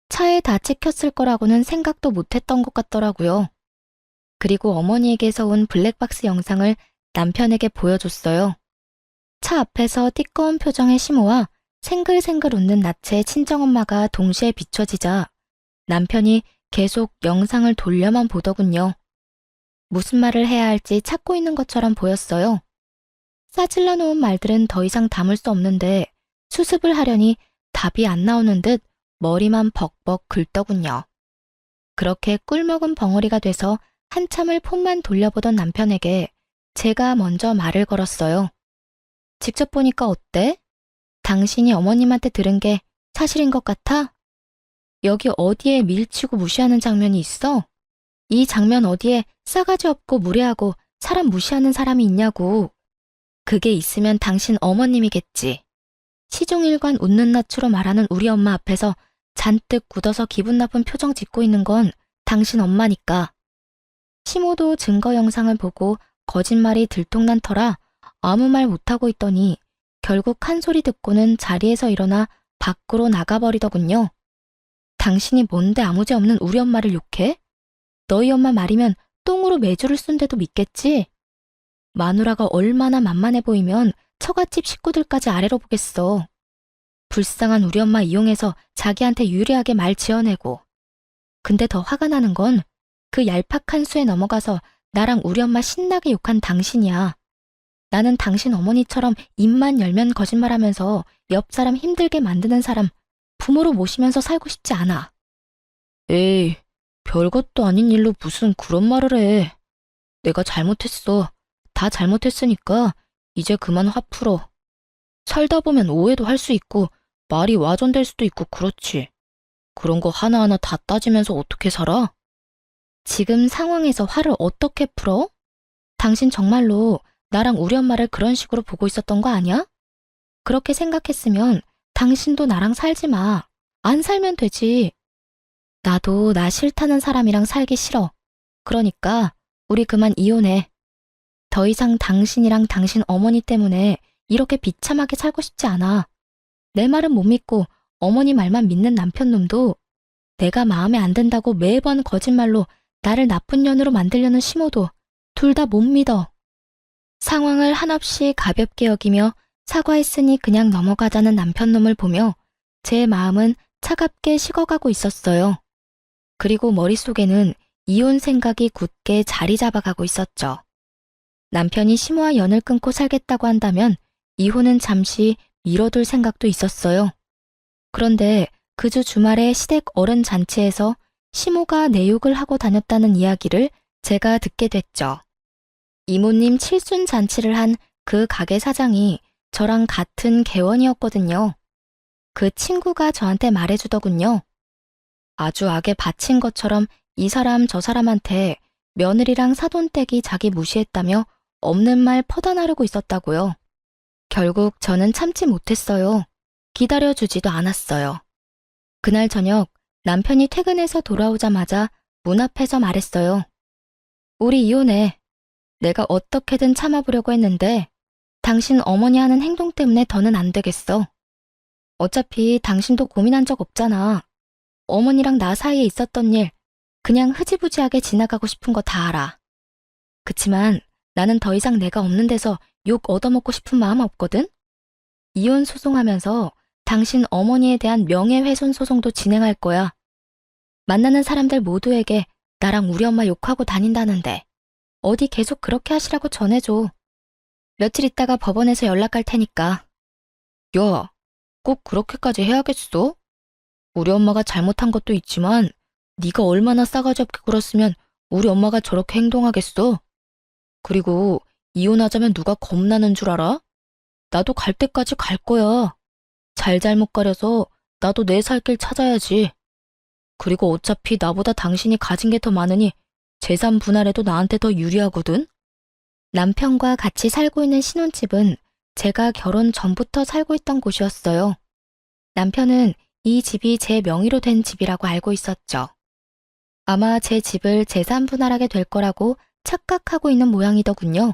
차에 다 찍혔을 거라고는 생각도 못했던 것 같더라고요. 그리고 어머니에게서 온 블랙박스 영상을 남편에게 보여줬어요. 차 앞에서 띠꺼운 표정의 시모와 생글생글 웃는 낯의 친정엄마가 동시에 비춰지자 남편이 계속 영상을 돌려만 보더군요. 무슨 말을 해야 할지 찾고 있는 것처럼 보였어요. 싸질러 놓은 말들은 더 이상 담을 수 없는데 수습을 하려니 답이 안 나오는 듯 머리만 벅벅 긁더군요. 그렇게 꿀먹은 벙어리가 돼서 한참을 폰만 돌려보던 남편에게 제가 먼저 말을 걸었어요. 직접 보니까 어때? 당신이 어머님한테 들은 게 사실인 것 같아? 여기 어디에 밀치고 무시하는 장면이 있어? 이 장면 어디에 싸가지 없고 무례하고 사람 무시하는 사람이 있냐고. 그게 있으면 당신 어머님이겠지. 시종일관 웃는 낯으로 말하는 우리 엄마 앞에서 잔뜩 굳어서 기분 나쁜 표정 짓고 있는 건 당신 엄마니까. 시모도 증거 영상을 보고 거짓말이 들통난 터라 아무 말 못하고 있더니 결국 한 소리 듣고는 자리에서 일어나 밖으로 나가버리더군요. 당신이 뭔데 아무지 없는 우리 엄마를 욕해? 너희 엄마 말이면 똥으로 메주를 쓴데도 믿겠지? 마누라가 얼마나 만만해 보이면 처갓집 식구들까지 아래로 보겠어. 불쌍한 우리 엄마 이용해서 자기한테 유리하게 말 지어내고. 근데 더 화가 나는 건 그 얄팍한 수에 넘어가서 나랑 우리 엄마 신나게 욕한 당신이야. 나는 당신 어머니처럼 입만 열면 거짓말하면서 옆 사람 힘들게 만드는 사람 부모로 모시면서 살고 싶지 않아. 에이, 별것도 아닌 일로 무슨 그런 말을 해. 내가 잘못했어. 다 잘못했으니까 이제 그만 화 풀어. 살다 보면 오해도 할 수 있고 말이 와전될 수도 있고 그렇지. 그런 거 하나하나 다 따지면서 어떻게 살아? 지금 상황에서 화를 어떻게 풀어? 당신 정말로 나랑 우리 엄마를 그런 식으로 보고 있었던 거 아니야? 그렇게 생각했으면 당신도 나랑 살지 마. 안 살면 되지. 나도 나 싫다는 사람이랑 살기 싫어. 그러니까 우리 그만 이혼해. 더 이상 당신이랑 당신 어머니 때문에 이렇게 비참하게 살고 싶지 않아. 내 말은 못 믿고 어머니 말만 믿는 남편놈도 내가 마음에 안 든다고 매번 거짓말로 나를 나쁜 년으로 만들려는 시모도 둘 다 못 믿어. 상황을 한없이 가볍게 여기며 사과했으니 그냥 넘어가자는 남편놈을 보며 제 마음은 차갑게 식어가고 있었어요. 그리고 머릿속에는 이혼 생각이 굳게 자리 잡아가고 있었죠. 남편이 시모와 연을 끊고 살겠다고 한다면 이혼은 잠시 미뤄둘 생각도 있었어요. 그런데 그 주 주말에 시댁 어른 잔치에서 시모가 내 욕을 하고 다녔다는 이야기를 제가 듣게 됐죠. 이모님 칠순 잔치를 한 그 가게 사장이 저랑 같은 개원이었거든요. 그 친구가 저한테 말해주더군요. 아주 악에 바친 것처럼 이 사람 저 사람한테 며느리랑 사돈댁이 자기 무시했다며 없는 말 퍼다 나르고 있었다고요. 결국 저는 참지 못했어요. 기다려주지도 않았어요. 그날 저녁 남편이 퇴근해서 돌아오자마자 문 앞에서 말했어요. 우리 이혼해. 내가 어떻게든 참아보려고 했는데 당신 어머니 하는 행동 때문에 더는 안 되겠어. 어차피 당신도 고민한 적 없잖아. 어머니랑 나 사이에 있었던 일 그냥 흐지부지하게 지나가고 싶은 거 다 알아. 그치만 나는 더 이상 내가 없는 데서 욕 얻어먹고 싶은 마음 없거든? 이혼 소송하면서 당신 어머니에 대한 명예훼손 소송도 진행할 거야. 만나는 사람들 모두에게 나랑 우리 엄마 욕하고 다닌다는데 어디 계속 그렇게 하시라고 전해줘. 며칠 있다가 법원에서 연락 갈 테니까. 야, 꼭 그렇게까지 해야겠어? 우리 엄마가 잘못한 것도 있지만 네가 얼마나 싸가지 없게 굴었으면 우리 엄마가 저렇게 행동하겠어? 그리고 이혼하자면 누가 겁나는 줄 알아? 나도 갈 때까지 갈 거야. 잘잘못 가려서 나도 내 살 길 찾아야지. 그리고 어차피 나보다 당신이 가진 게 더 많으니 재산 분할에도 나한테 더 유리하거든? 남편과 같이 살고 있는 신혼집은 제가 결혼 전부터 살고 있던 곳이었어요. 남편은 이 집이 제 명의로 된 집이라고 알고 있었죠. 아마 제 집을 재산 분할하게 될 거라고 착각하고 있는 모양이더군요.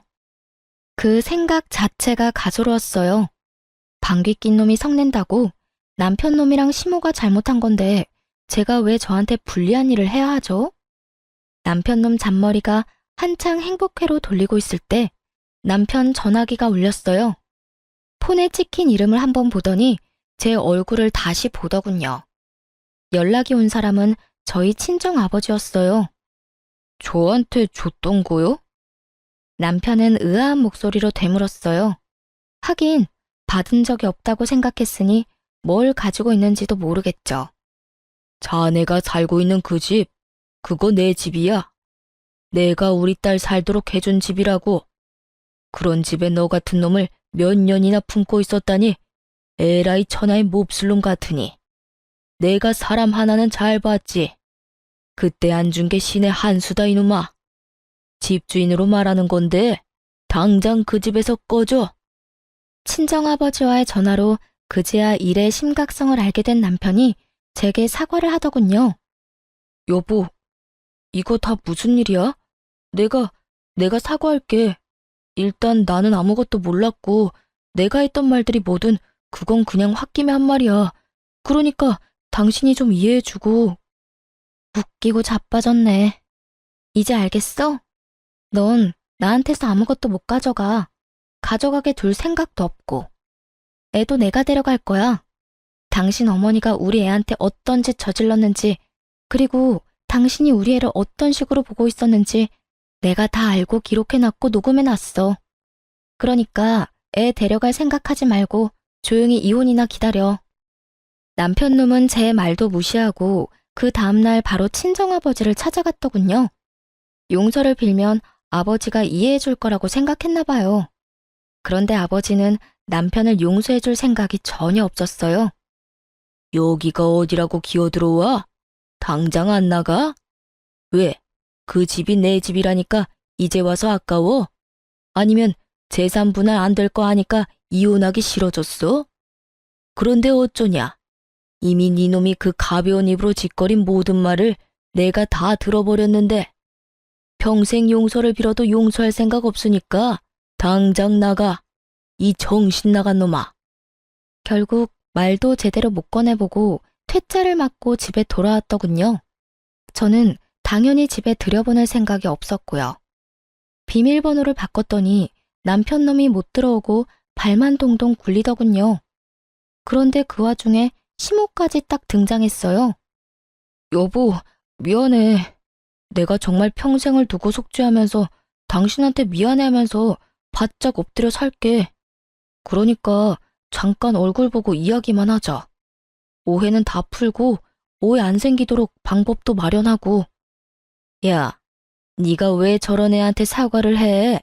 그 생각 자체가 가소로웠어요. 방귀 낀 놈이 성낸다고 남편 놈이랑 시모가 잘못한 건데 제가 왜 저한테 불리한 일을 해야 하죠? 남편 놈 잔머리가 한창 행복회로 돌리고 있을 때 남편 전화기가 울렸어요. 폰에 찍힌 이름을 한번 보더니 제 얼굴을 다시 보더군요. 연락이 온 사람은 저희 친정 아버지였어요. 저한테 줬던 거요? 남편은 의아한 목소리로 되물었어요. 하긴 받은 적이 없다고 생각했으니 뭘 가지고 있는지도 모르겠죠. 자네가 살고 있는 그 집, 그거 내 집이야. 내가 우리 딸 살도록 해준 집이라고. 그런 집에 너 같은 놈을 몇 년이나 품고 있었다니 에라이 천하의 몹쓸 놈 같으니. 내가 사람 하나는 잘 봤지. 그때 안 준 게 신의 한 수다 이놈아. 집주인으로 말하는 건데 당장 그 집에서 꺼져. 친정아버지와의 전화로 그제야 일의 심각성을 알게 된 남편이 제게 사과를 하더군요. 여보, 이거 다 무슨 일이야? 내가 사과할게. 일단 나는 아무것도 몰랐고 내가 했던 말들이 뭐든 그건 그냥 홧김에 한 말이야. 그러니까 당신이 좀 이해해주고. 웃기고 자빠졌네. 이제 알겠어? 넌 나한테서 아무것도 못 가져가. 가져가게 둘 생각도 없고. 애도 내가 데려갈 거야. 당신 어머니가 우리 애한테 어떤 짓 저질렀는지, 그리고 당신이 우리 애를 어떤 식으로 보고 있었는지 내가 다 알고 기록해놨고 녹음해놨어. 그러니까 애 데려갈 생각하지 말고 조용히 이혼이나 기다려. 남편 놈은 제 말도 무시하고 그 다음날 바로 친정아버지를 찾아갔더군요. 용서를 빌면 아버지가 이해해줄 거라고 생각했나 봐요. 그런데 아버지는 남편을 용서해줄 생각이 전혀 없었어요. 여기가 어디라고 기어들어와? 당장 안 나가? 왜? 그 집이 내 집이라니까 이제 와서 아까워? 아니면 재산 분할 안 될 거 하니까 이혼하기 싫어졌어? 그런데 어쩌냐? 이미 네 놈이 그 가벼운 입으로 짓거린 모든 말을 내가 다 들어버렸는데 평생 용서를 빌어도 용서할 생각 없으니까 당장 나가. 이 정신 나간 놈아. 결국 말도 제대로 못 꺼내보고 퇴짜를 맞고 집에 돌아왔더군요. 저는 당연히 집에 들여보낼 생각이 없었고요. 비밀번호를 바꿨더니 남편 놈이 못 들어오고 발만 동동 굴리더군요. 그런데 그 와중에 시모까지 딱 등장했어요. 여보, 미안해. 내가 정말 평생을 두고 속죄하면서 당신한테 미안해하면서 바짝 엎드려 살게. 그러니까 잠깐 얼굴 보고 이야기만 하자. 오해는 다 풀고 오해 안 생기도록 방법도 마련하고. 야, 네가 왜 저런 애한테 사과를 해?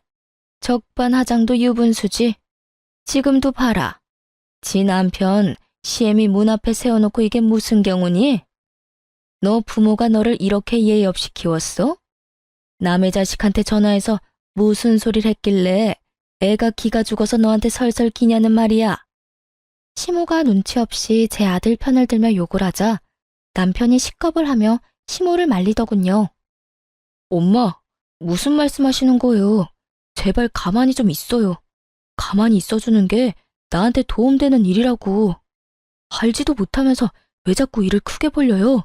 적반하장도 유분수지. 지금도 봐라. 지 남편 시애미 문 앞에 세워놓고 이게 무슨 경우니? 너 부모가 너를 이렇게 예의 없이 키웠어? 남의 자식한테 전화해서 무슨 소리를 했길래 애가 기가 죽어서 너한테 설설 기냐는 말이야. 시모가 눈치 없이 제 아들 편을 들며 욕을 하자 남편이 식겁을 하며 시모를 말리더군요. 엄마, 무슨 말씀하시는 거예요? 제발 가만히 좀 있어요. 가만히 있어주는 게 나한테 도움되는 일이라고. 알지도 못하면서 왜 자꾸 일을 크게 벌려요?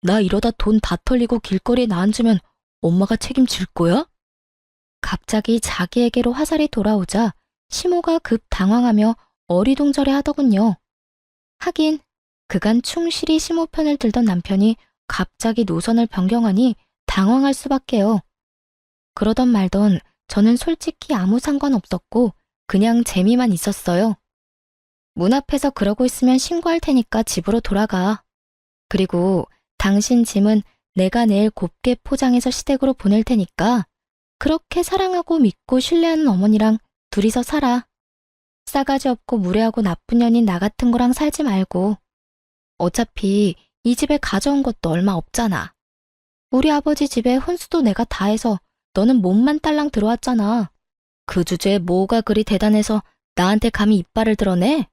나 이러다 돈 다 털리고 길거리에 나앉으면 엄마가 책임질 거야? 갑자기 자기에게로 화살이 돌아오자 시모가 급 당황하며 어리둥절해 하더군요. 하긴 그간 충실히 시모 편을 들던 남편이 갑자기 노선을 변경하니 당황할 수밖에요. 그러던 말던 저는 솔직히 아무 상관없었고 그냥 재미만 있었어요. 문 앞에서 그러고 있으면 신고할 테니까 집으로 돌아가. 그리고 당신 짐은 내가 내일 곱게 포장해서 시댁으로 보낼 테니까 그렇게 사랑하고 믿고 신뢰하는 어머니랑 둘이서 살아. 싸가지 없고 무례하고 나쁜 년인 나 같은 거랑 살지 말고. 어차피 이 집에 가져온 것도 얼마 없잖아. 우리 아버지 집에 혼수도 내가 다 해서 너는 몸만 딸랑 들어왔잖아. 그 주제에 뭐가 그리 대단해서 나한테 감히 이빨을 드러내?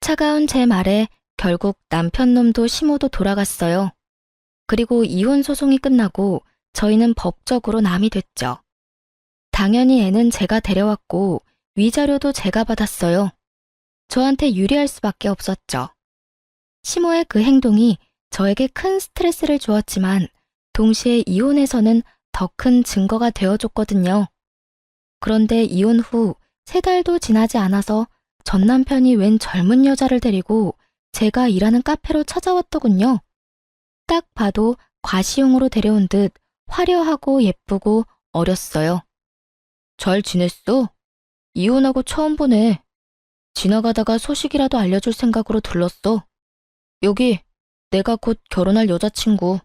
차가운 제 말에 결국 남편 놈도 시모도 돌아갔어요. 그리고 이혼 소송이 끝나고 저희는 법적으로 남이 됐죠. 당연히 애는 제가 데려왔고 위자료도 제가 받았어요. 저한테 유리할 수밖에 없었죠. 시모의 그 행동이 저에게 큰 스트레스를 주었지만 동시에 이혼에서는 더 큰 증거가 되어줬거든요. 그런데 이혼 후 3달도 지나지 않아서 전 남편이 웬 젊은 여자를 데리고 제가 일하는 카페로 찾아왔더군요. 딱 봐도 과시용으로 데려온 듯 화려하고 예쁘고 어렸어요. 잘 지냈어? 이혼하고 처음 보네. 지나가다가 소식이라도 알려줄 생각으로 들렀어. 여기 내가 곧 결혼할 여자친구.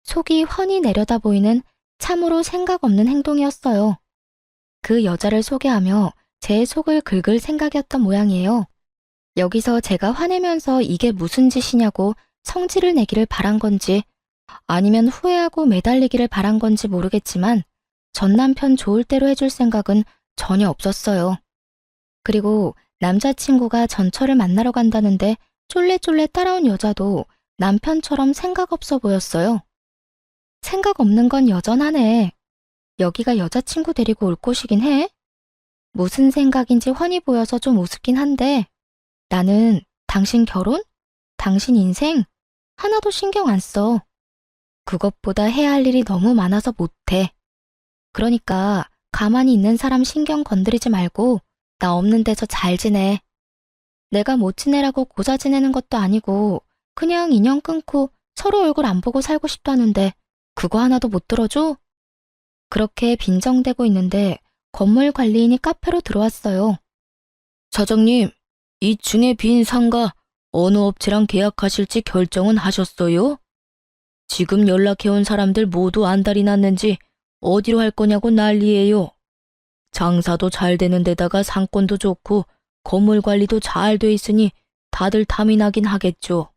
속이 훤히 내려다 보이는 참으로 생각 없는 행동이었어요. 그 여자를 소개하며 제 속을 긁을 생각이었던 모양이에요. 여기서 제가 화내면서 이게 무슨 짓이냐고 성질을 내기를 바란 건지 아니면 후회하고 매달리기를 바란 건지 모르겠지만 전 남편 좋을 대로 해줄 생각은 전혀 없었어요. 그리고 남자친구가 전철을 만나러 간다는데 쫄래쫄래 따라온 여자도 남편처럼 생각 없어 보였어요. 생각 없는 건 여전하네. 여기가 여자친구 데리고 올 곳이긴 해. 무슨 생각인지 훤히 보여서 좀 우습긴 한데 나는 당신 결혼? 당신 인생? 하나도 신경 안 써. 그것보다 해야 할 일이 너무 많아서 못해. 그러니까 가만히 있는 사람 신경 건드리지 말고 나 없는 데서 잘 지내. 내가 못 지내라고 고자 지내는 것도 아니고 그냥 인연 끊고 서로 얼굴 안 보고 살고 싶다는데 그거 하나도 못 들어줘? 그렇게 빈정대고 있는데 건물 관리인이 카페로 들어왔어요. 사장님, 2층에 빈 상가 어느 업체랑 계약하실지 결정은 하셨어요? 지금 연락해온 사람들 모두 안달이 났는지 어디로 할 거냐고 난리예요. 장사도 잘 되는 데다가 상권도 좋고 건물 관리도 잘 돼 있으니 다들 탐이 나긴 하겠죠.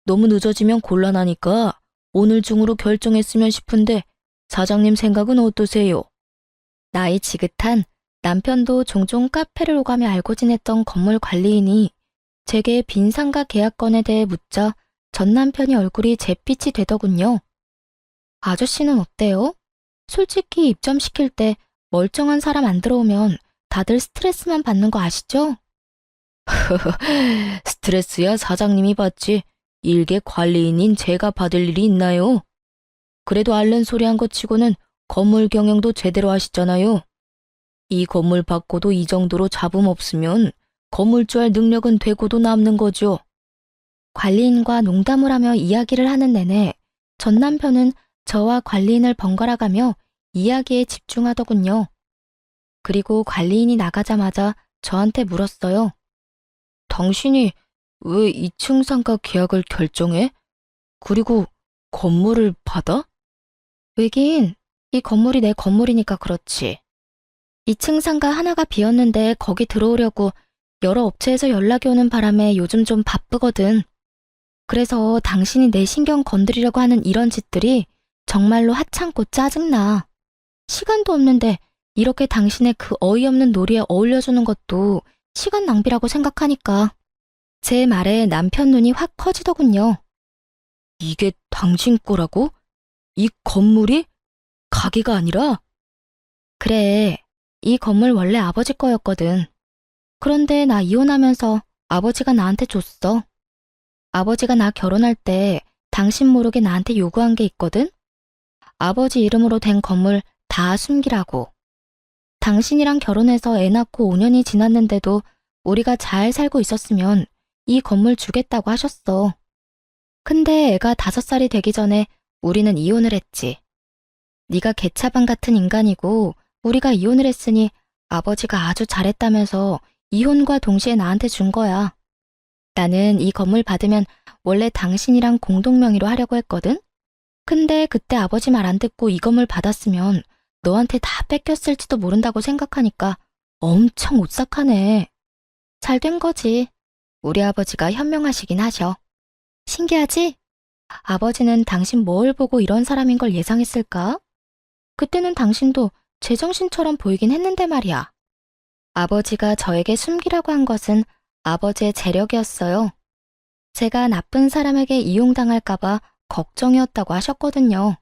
너무 늦어지면 곤란하니까 오늘 중으로 결정했으면 싶은데 사장님 생각은 어떠세요? 나이 지긋한 남편도 종종 카페를 오가며 알고 지냈던 건물 관리인이 제게 빈상가 계약건에 대해 묻자 전 남편이 얼굴이 잿빛이 되더군요. 아저씨는 어때요? 솔직히 입점시킬 때 멀쩡한 사람 안 들어오면 다들 스트레스만 받는 거 아시죠? 스트레스야 사장님이 받지 일개 관리인인 제가 받을 일이 있나요? 그래도 앓는 소리 한 것 치고는 건물 경영도 제대로 하시잖아요. 이 건물 받고도 이 정도로 잡음 없으면 건물주 할 능력은 되고도 남는 거죠. 관리인과 농담을 하며 이야기를 하는 내내 전 남편은 저와 관리인을 번갈아가며 이야기에 집중하더군요. 그리고 관리인이 나가자마자 저한테 물었어요. 당신이 왜 2층 상가 계약을 결정해? 그리고 건물을 받아? 왜긴, 이 건물이 내 건물이니까 그렇지. 2층 상가 하나가 비었는데 거기 들어오려고 여러 업체에서 연락이 오는 바람에 요즘 좀 바쁘거든. 그래서 당신이 내 신경 건드리려고 하는 이런 짓들이 정말로 하찮고 짜증나. 시간도 없는데 이렇게 당신의 그 어이없는 놀이에 어울려주는 것도 시간 낭비라고 생각하니까. 제 말에 남편 눈이 확 커지더군요. 이게 당신 거라고? 이 건물이? 가게가 아니라? 그래, 이 건물 원래 아버지 거였거든. 그런데 나 이혼하면서 아버지가 나한테 줬어. 아버지가 나 결혼할 때 당신 모르게 나한테 요구한 게 있거든? 아버지 이름으로 된 건물 다 숨기라고. 당신이랑 결혼해서 애 낳고 5년이 지났는데도 우리가 잘 살고 있었으면 이 건물 주겠다고 하셨어. 근데 애가 5살이 되기 전에 우리는 이혼을 했지. 네가 개차반 같은 인간이고 우리가 이혼을 했으니 아버지가 아주 잘했다면서 이혼과 동시에 나한테 준 거야. 나는 이 건물 받으면 원래 당신이랑 공동명의로 하려고 했거든? 근데 그때 아버지 말 안 듣고 이 건물 받았으면 너한테 다 뺏겼을지도 모른다고 생각하니까 엄청 오싹하네. 잘 된 거지. 우리 아버지가 현명하시긴 하셔. 신기하지? 아버지는 당신 뭘 보고 이런 사람인 걸 예상했을까? 그때는 당신도 제정신처럼 보이긴 했는데 말이야. 아버지가 저에게 숨기라고 한 것은 아버지의 재력이었어요. 제가 나쁜 사람에게 이용당할까봐 걱정이었다고 하셨거든요.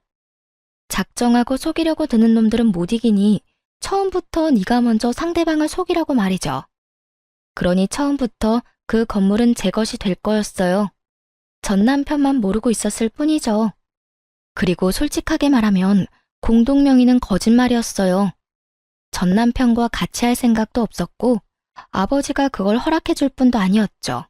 작정하고 속이려고 드는 놈들은 못 이기니 처음부터 네가 먼저 상대방을 속이라고 말이죠. 그러니 처음부터 그 건물은 제 것이 될 거였어요. 전 남편만 모르고 있었을 뿐이죠. 그리고 솔직하게 말하면 공동명의는 거짓말이었어요. 전 남편과 같이 할 생각도 없었고 아버지가 그걸 허락해 줄 뿐도 아니었죠.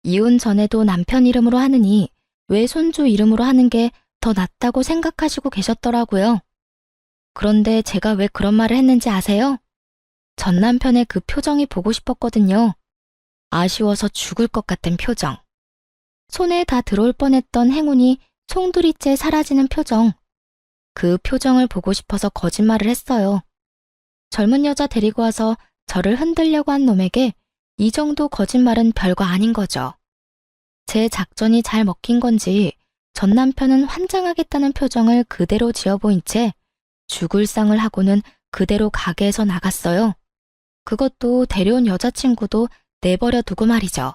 이혼 전에도 남편 이름으로 하느니 외손주 이름으로 하는 게 더 낫다고 생각하시고 계셨더라고요. 그런데 제가 왜 그런 말을 했는지 아세요? 전 남편의 그 표정이 보고 싶었거든요. 아쉬워서 죽을 것 같은 표정. 손에 다 들어올 뻔했던 행운이 송두리째 사라지는 표정. 그 표정을 보고 싶어서 거짓말을 했어요. 젊은 여자 데리고 와서 저를 흔들려고 한 놈에게 이 정도 거짓말은 별거 아닌 거죠. 제 작전이 잘 먹힌 건지 전 남편은 환장하겠다는 표정을 그대로 지어 보인 채 죽을 상을 하고는 그대로 가게에서 나갔어요. 그것도 데려온 여자친구도 내버려 두고 말이죠.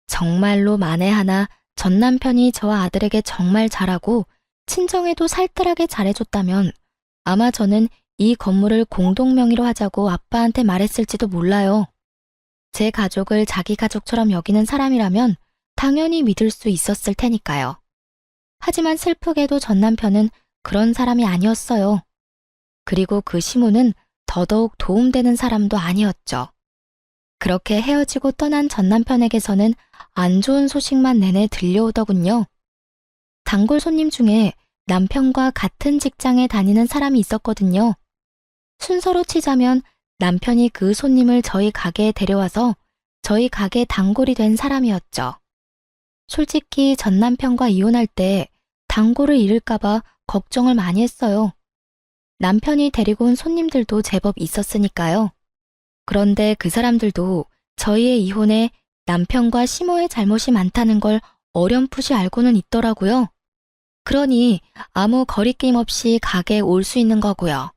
정말로 만에 하나 전 남편이 저와 아들에게 정말 잘하고 친정에도 살뜰하게 잘해줬다면 아마 저는 이 건물을 공동명의로 하자고 아빠한테 말했을지도 몰라요. 제 가족을 자기 가족처럼 여기는 사람이라면 당연히 믿을 수 있었을 테니까요. 하지만 슬프게도 전 남편은 그런 사람이 아니었어요. 그리고 그 시모는 더더욱 도움되는 사람도 아니었죠. 그렇게 헤어지고 떠난 전 남편에게서는 안 좋은 소식만 내내 들려오더군요. 단골 손님 중에 남편과 같은 직장에 다니는 사람이 있었거든요. 순서로 치자면 남편이 그 손님을 저희 가게에 데려와서 저희 가게 단골이 된 사람이었죠. 솔직히 전 남편과 이혼할 때 단골을 잃을까봐 걱정을 많이 했어요. 남편이 데리고 온 손님들도 제법 있었으니까요. 그런데 그 사람들도 저희의 이혼에 남편과 시모의 잘못이 많다는 걸 어렴풋이 알고는 있더라고요. 그러니 아무 거리낌 없이 가게에 올 수 있는 거고요.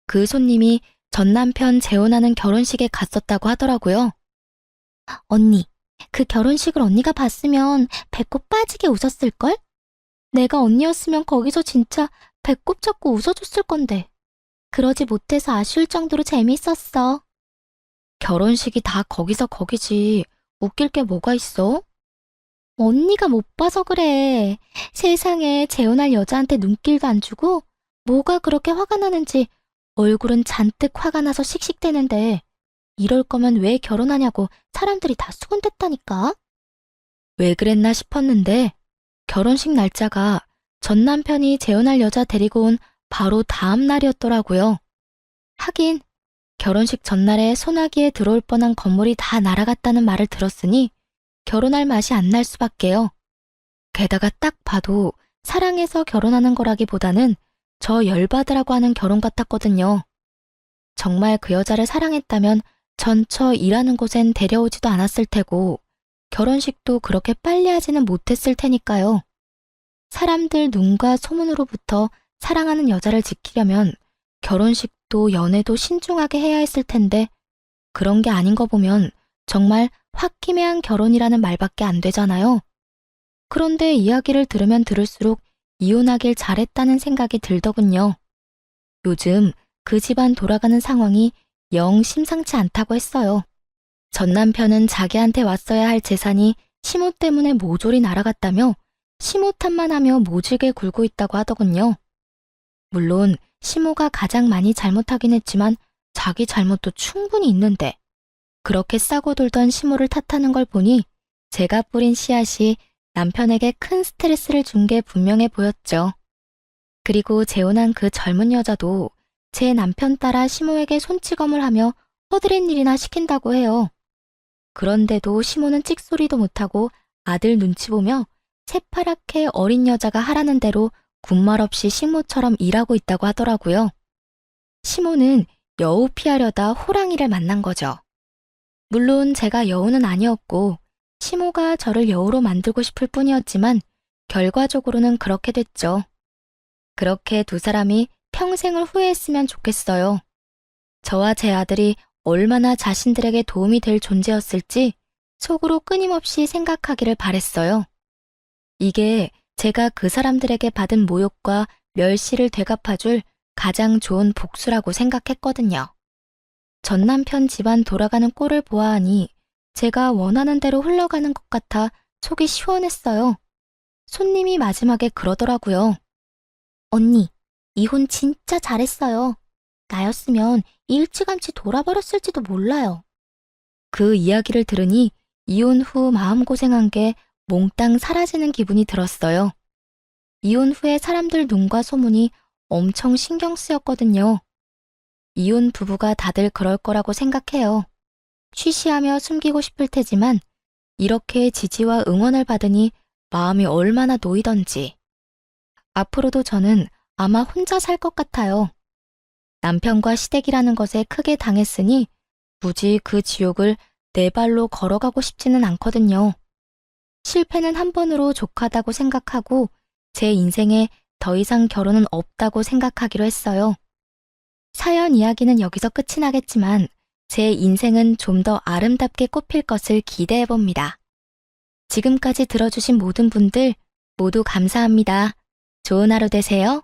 그 손님이 전 남편 재혼하는 결혼식에 갔었다고 하더라고요. 언니, 그 결혼식을 언니가 봤으면 배꼽 빠지게 웃었을걸? 내가 언니였으면 거기서 진짜 배꼽 잡고 웃어줬을 건데. 그러지 못해서 아쉬울 정도로 재밌었어. 결혼식이 다 거기서 거기지. 웃길 게 뭐가 있어? 언니가 못 봐서 그래. 세상에 재혼할 여자한테 눈길도 안 주고 뭐가 그렇게 화가 나는지 얼굴은 잔뜩 화가 나서 씩씩대는데 이럴 거면 왜 결혼하냐고 사람들이 다 수군댔다니까. 왜 그랬나 싶었는데 결혼식 날짜가 전 남편이 재혼할 여자 데리고 온 바로 다음 날이었더라고요. 하긴 결혼식 전날에 소나기에 들어올 뻔한 건물이 다 날아갔다는 말을 들었으니 결혼할 맛이 안 날 수밖에요. 게다가 딱 봐도 사랑해서 결혼하는 거라기보다는 저 열받으라고 하는 결혼 같았거든요. 정말 그 여자를 사랑했다면 전처 일하는 곳엔 데려오지도 않았을 테고 결혼식도 그렇게 빨리 하지는 못했을 테니까요. 사람들 눈과 소문으로부터 사랑하는 여자를 지키려면 결혼식도 연애도 신중하게 해야 했을 텐데 그런 게 아닌 거 보면 정말 홧김에한 결혼이라는 말밖에 안 되잖아요. 그런데 이야기를 들으면 들을수록 이혼하길 잘했다는 생각이 들더군요. 요즘 그 집안 돌아가는 상황이 영 심상치 않다고 했어요. 전 남편은 자기한테 왔어야 할 재산이 시모 때문에 모조리 날아갔다며 시모 탓만 하며 모질게 굴고 있다고 하더군요. 물론 시모가 가장 많이 잘못하긴 했지만 자기 잘못도 충분히 있는데 그렇게 싸고 돌던 시모를 탓하는 걸 보니 제가 뿌린 씨앗이 남편에게 큰 스트레스를 준 게 분명해 보였죠. 그리고 재혼한 그 젊은 여자도 제 남편 따라 시모에게 손찌검을 하며 허드렛 일이나 시킨다고 해요. 그런데도 시모는 찍소리도 못하고 아들 눈치 보며 새파랗게 어린 여자가 하라는 대로 군말 없이 식모처럼 일하고 있다고 하더라고요. 시모는 여우 피하려다 호랑이를 만난 거죠. 물론 제가 여우는 아니었고 시모가 저를 여우로 만들고 싶을 뿐이었지만 결과적으로는 그렇게 됐죠. 그렇게 두 사람이 평생을 후회했으면 좋겠어요. 저와 제 아들이 얼마나 자신들에게 도움이 될 존재였을지 속으로 끊임없이 생각하기를 바랬어요. 이게 제가 그 사람들에게 받은 모욕과 멸시를 되갚아줄 가장 좋은 복수라고 생각했거든요. 전 남편 집안 돌아가는 꼴을 보아하니 제가 원하는 대로 흘러가는 것 같아 속이 시원했어요. 손님이 마지막에 그러더라고요. 언니, 이혼 진짜 잘했어요. 나였으면 일찌감치 돌아버렸을지도 몰라요. 그 이야기를 들으니 이혼 후 마음고생한 게 몽땅 사라지는 기분이 들었어요. 이혼 후에 사람들 눈과 소문이 엄청 신경 쓰였거든요. 이혼 부부가 다들 그럴 거라고 생각해요. 쉬쉬하며 숨기고 싶을 테지만 이렇게 지지와 응원을 받으니 마음이 얼마나 놓이던지. 앞으로도 저는 아마 혼자 살 것 같아요. 남편과 시댁이라는 것에 크게 당했으니 굳이 그 지옥을 내 발로 걸어가고 싶지는 않거든요. 실패는 한 번으로 족하다고 생각하고 제 인생에 더 이상 결혼은 없다고 생각하기로 했어요. 사연 이야기는 여기서 끝이 나겠지만 제 인생은 좀 더 아름답게 꽃필 것을 기대해 봅니다. 지금까지 들어주신 모든 분들 모두 감사합니다. 좋은 하루 되세요.